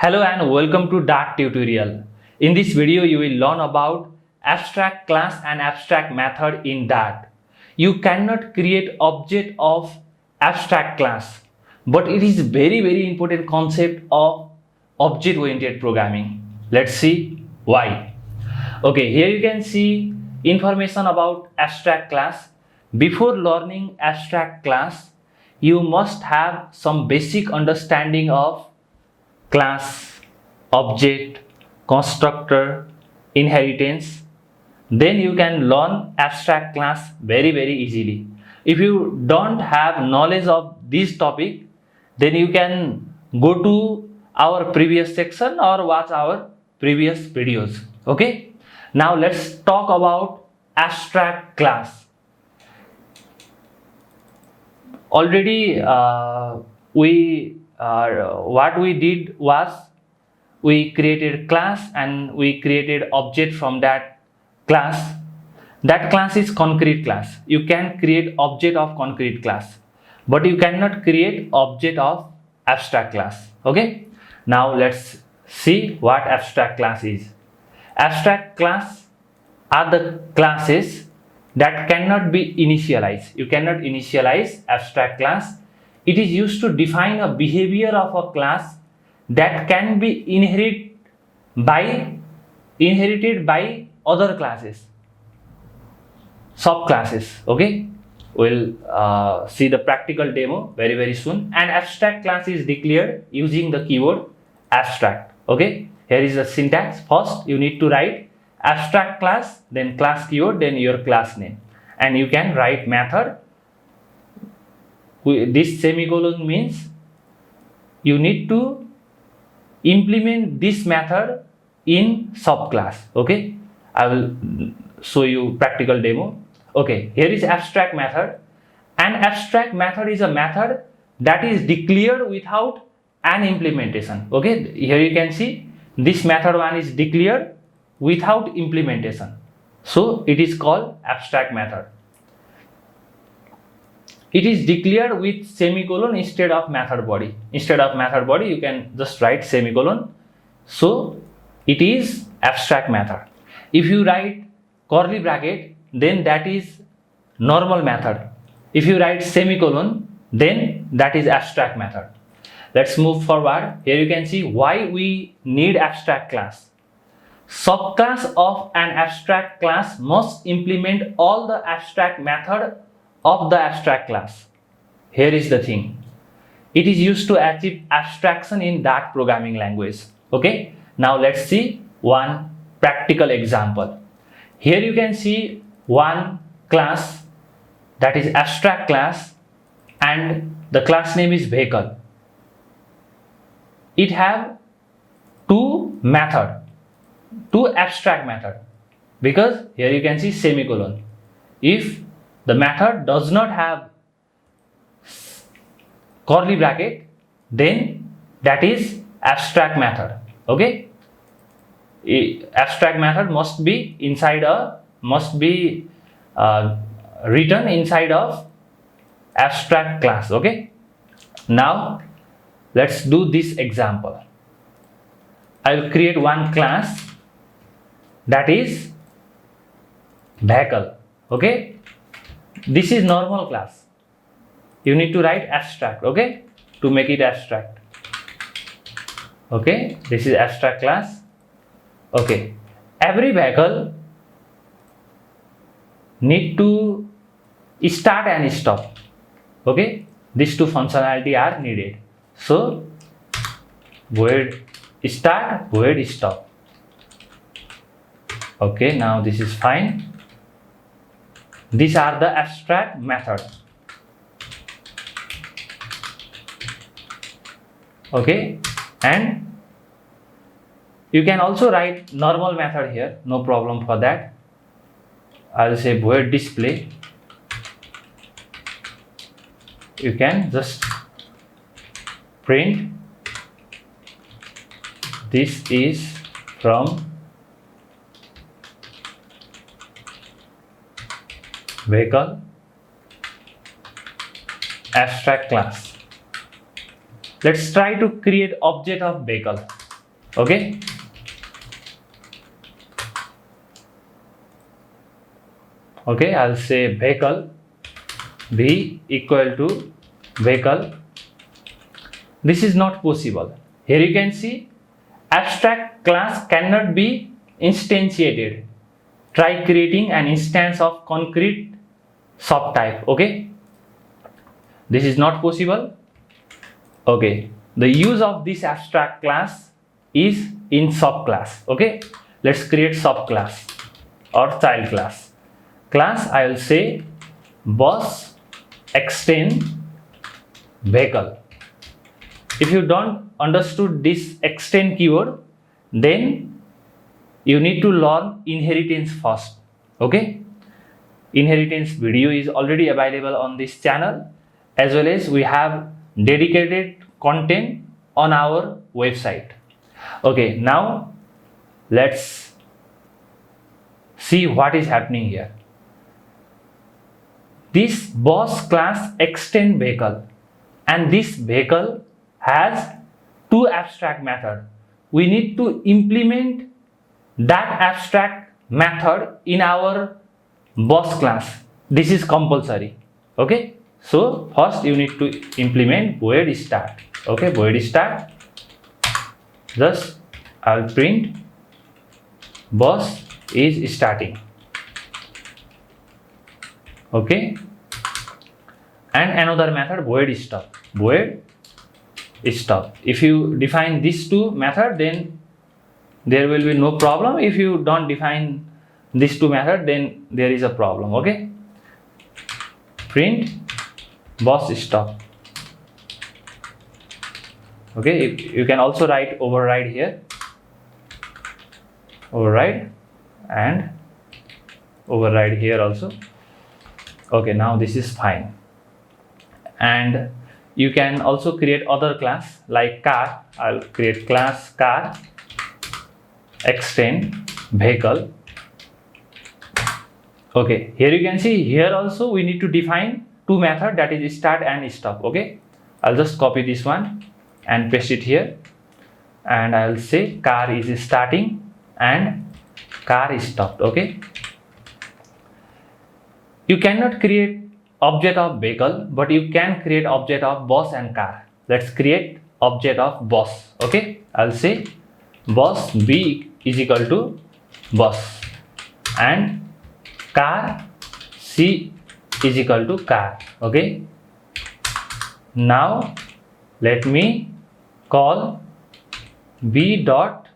Hello and welcome to Dart tutorial. In this video you will learn about abstract class and abstract method in Dart. You cannot create object of abstract class, but it is very important concept of object oriented programming. Let's see why. Okay, here you can see information about abstract class. Before learning abstract class, you must have some basic understanding of class, object, constructor, inheritance. Then you can learn abstract class very easily. If you don't have knowledge of this topic, then you can go to our previous section or watch our previous videos. Okay, now let's talk about abstract class. Already what we did was we created class and we created object from that class. That class is concrete class. You can create object of concrete class, but you cannot create object of abstract class. Okay, now let's see what abstract class is. Abstract class are the classes that cannot be initialized. You cannot initialize abstract class. It is used to define a behavior of a class that can be inherited by other classes, subclasses. Okay, we'll see the practical demo very soon. An abstract class is declared using the keyword abstract. Okay, here is the syntax. First you need to write abstract class, then class keyword, then your class name, and you can write method. This semicolon means you need to implement this method in subclass. Okay, I will show you practical demo. Okay, here is abstract method. An abstract method is a method that is declared without an implementation. Okay, here you can see this method one is declared without implementation, so it is called abstract method. It is declared with semicolon instead of method body. Instead of method body, you can just write semicolon. So it is abstract method. If you write curly bracket, then that is normal method. If you write semicolon, then that is abstract method. Let's move forward. Here you can see why we need abstract class. Subclass of an abstract class must implement all the abstract method of the abstract class. Here is the thing. It is used to achieve abstraction in Dart programming language. Okay, now let's see one practical example. Here you can see one class that is abstract class and the class name is vehicle. It have two abstract method, because here you can see semicolon. If the method does not have curly bracket, then that is abstract method. Okay, abstract method must be written inside of abstract class. Okay, now let's do this example. I will create one class that is vehicle. Okay, this is normal class. You need to write abstract, okay, to make it abstract. Okay, this is abstract class. Okay, every vehicle need to start and stop. Okay, these two functionality are needed. So void start, void stop. Okay, now this is fine. These are the abstract method. Okay, and you can also write normal method here, no problem for that. I'll say void display. You can just print this is from vehicle abstract class. Let's try to create object of vehicle. Okay, I'll say vehicle, v equal to vehicle. This is not possible. Here you can see abstract class cannot be instantiated. Try creating an instance of concrete subtype. Okay, this is not possible. Okay, the use of this abstract class is in subclass. Okay, let's create subclass or child class. Class, I will say bus extend vehicle. If you don't understood this extend keyword, then you need to learn inheritance first. Okay, inheritance video is already available on this channel, as well as we have dedicated content on our website. Okay, now let's see what is happening here. This bus class extend vehicle, and this vehicle has two abstract methods. We need to implement that abstract method in our bus class. This is compulsory. Okay, so first you need to implement void start. Okay, void start. Just I'll print bus is starting. Okay, and another method void stop. Void stop. If you define these two methods, then there will be no problem. If you don't define these two methods, then there is a problem. Okay, print bus stop. Okay, you can also write override here, override, and override here also. Okay, now this is fine. And you can also create other class like car. I'll create class car extend vehicle. Okay, here you can see here also we need to define two methods, that is start and stop. Okay, I'll just copy this one and paste it here, and I'll say car is starting and car is stopped. Okay, you cannot create object of vehicle, but you can create object of bus and car. Let's create object of bus. Okay, I'll say bus b is equal to bus and car c is equal to car. Okay, now let me call b dot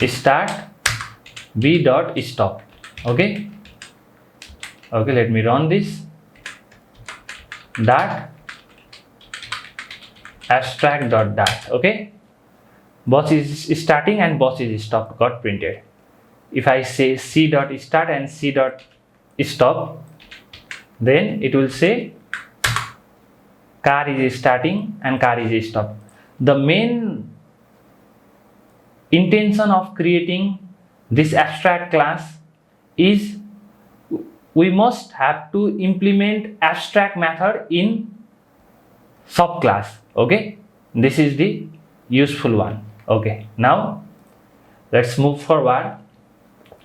start, b dot stop. Okay, let me run this. Dot abstract dot dot. Okay, bus is starting and bus is stopped got printed. If I say c dot start and c dot stop, then it will say car is starting and car is stopped. The main intention of creating this abstract class is we must have to implement abstract method in subclass. Okay, this is the useful one. Okay, now let's move forward.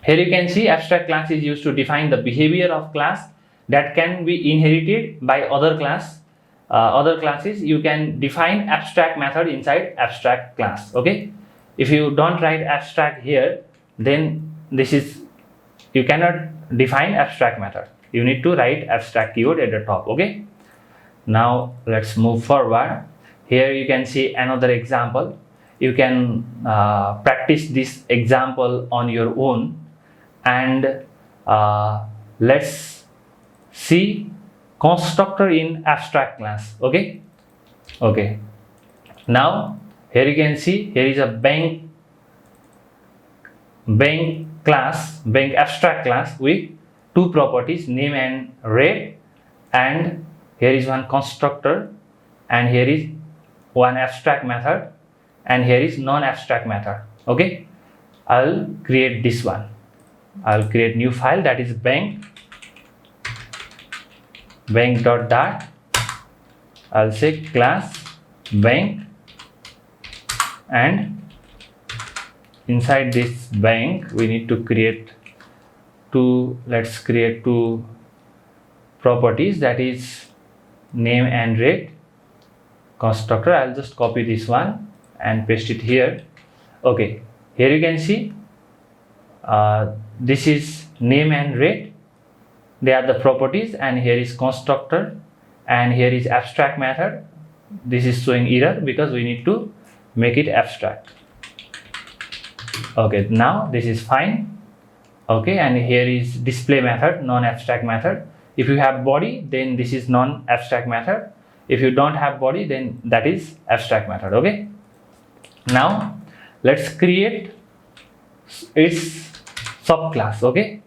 Here you can see abstract class is used to define the behavior of class that can be inherited by other classes. You can define abstract method inside abstract class. Okay, if you don't write abstract here, then this is, you cannot define abstract method. You need to write abstract keyword at the top. Okay, now let's move forward. Here you can see another example. You can practice this example on your own, and let's see constructor in abstract class. Okay, now here you can see here is a bank abstract class with two properties, name and rate, and here is one constructor, and here is one abstract method, and here is non-abstract method. Okay, I'll create this one. I'll create new file, that is bank dot dart. I'll say class bank and inside this bank we need to create let's create two properties, that is name and rate constructor. I'll just copy this one and paste it here. Okay, here you can see this is name and rate, they are the properties, and here is constructor, and here is abstract method. This is showing error because we need to make it abstract. Okay, now this is fine. Okay, and here is display method, non-abstract method. If you have body, then this is non-abstract method. If you don't have body, then that is abstract method. Okay, now let's create its subclass. Okay,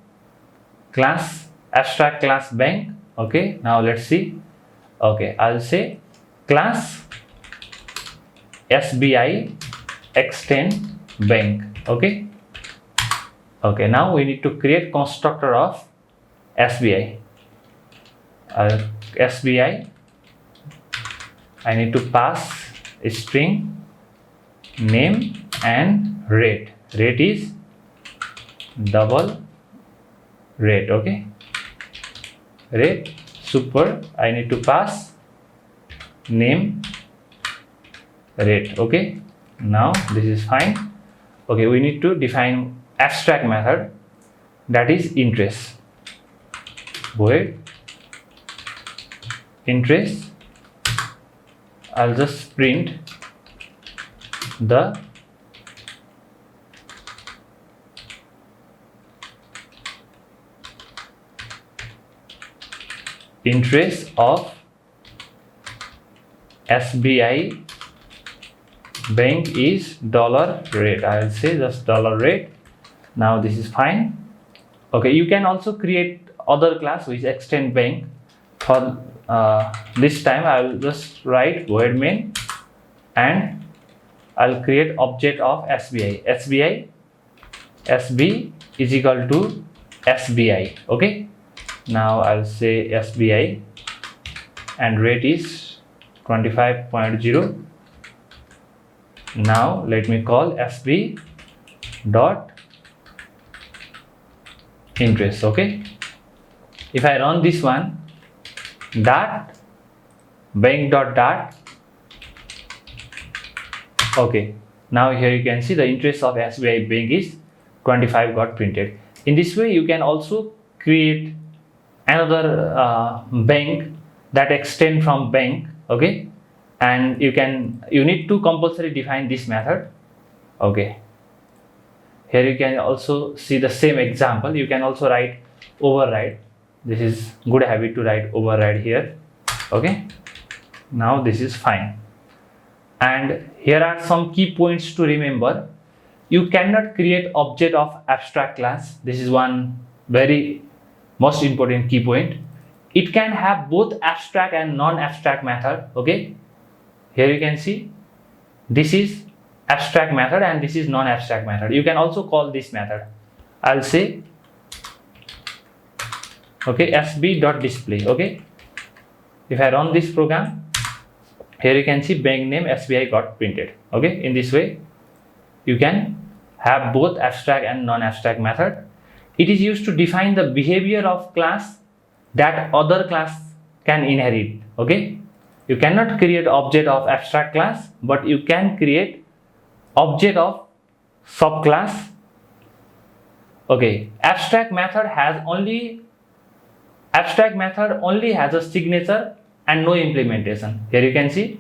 class, abstract class bank. Okay, now let's see. Okay, I'll say class SBI extend bank. Okay, okay, now we need to create constructor of SBI. SBI, I need to pass a string name and rate. Rate is double rate. Okay, rate super, I need to pass name rate. Okay, now this is fine. Okay, we need to define abstract method, that is interest. Void interest, I'll just print the interest of SBI bank is dollar rate. I'll say just dollar rate. Now this is fine. Okay, you can also create other class which extend bank. For this time I will just write void main and I'll create object of SBI. SB is equal to SBI. Okay, now I'll say SBI and rate is 25.0. Now let me call SB dot interest. Okay, if I run this one, dot bank dot dot. Okay, now here you can see the interest of SBI bank is 25 got printed. In this way you can also create another bank that extend from bank. Okay, and you need to compulsory define this method. Okay, here you can also see the same example. You can also write override. This is good habit to write override here. Okay, now this is fine. And here are some key points to remember. You cannot create object of abstract class. This is one very most important key point. It can have both abstract and non-abstract method. Okay, here you can see this is abstract method and this is non-abstract method. You can also call this method. I'll say okay, sb.display. Okay, if I run this program, here you can see bank name SBI got printed. Okay, in this way you can have both abstract and non-abstract method. It is used to define the behavior of class that other class can inherit. Okay, you cannot create object of abstract class, but you can create object of subclass. Okay, abstract method only has a signature and no implementation. Here you can see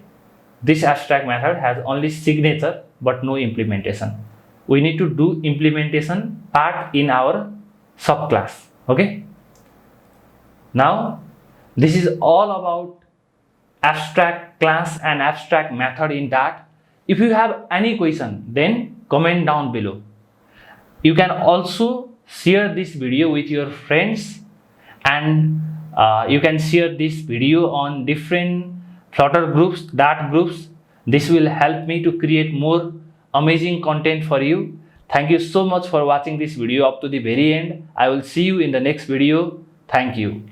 this abstract method has only signature but no implementation. We need to do implementation part in our subclass. Okay, now this is all about abstract class and abstract method in Dart. If you have any question, then comment down below. You can also share this video with your friends, and you can share this video on different Flutter groups, Dart groups. This will help me to create more amazing content for you. Thank you so much for watching this video up to the very end. I will see you in the next video. Thank you.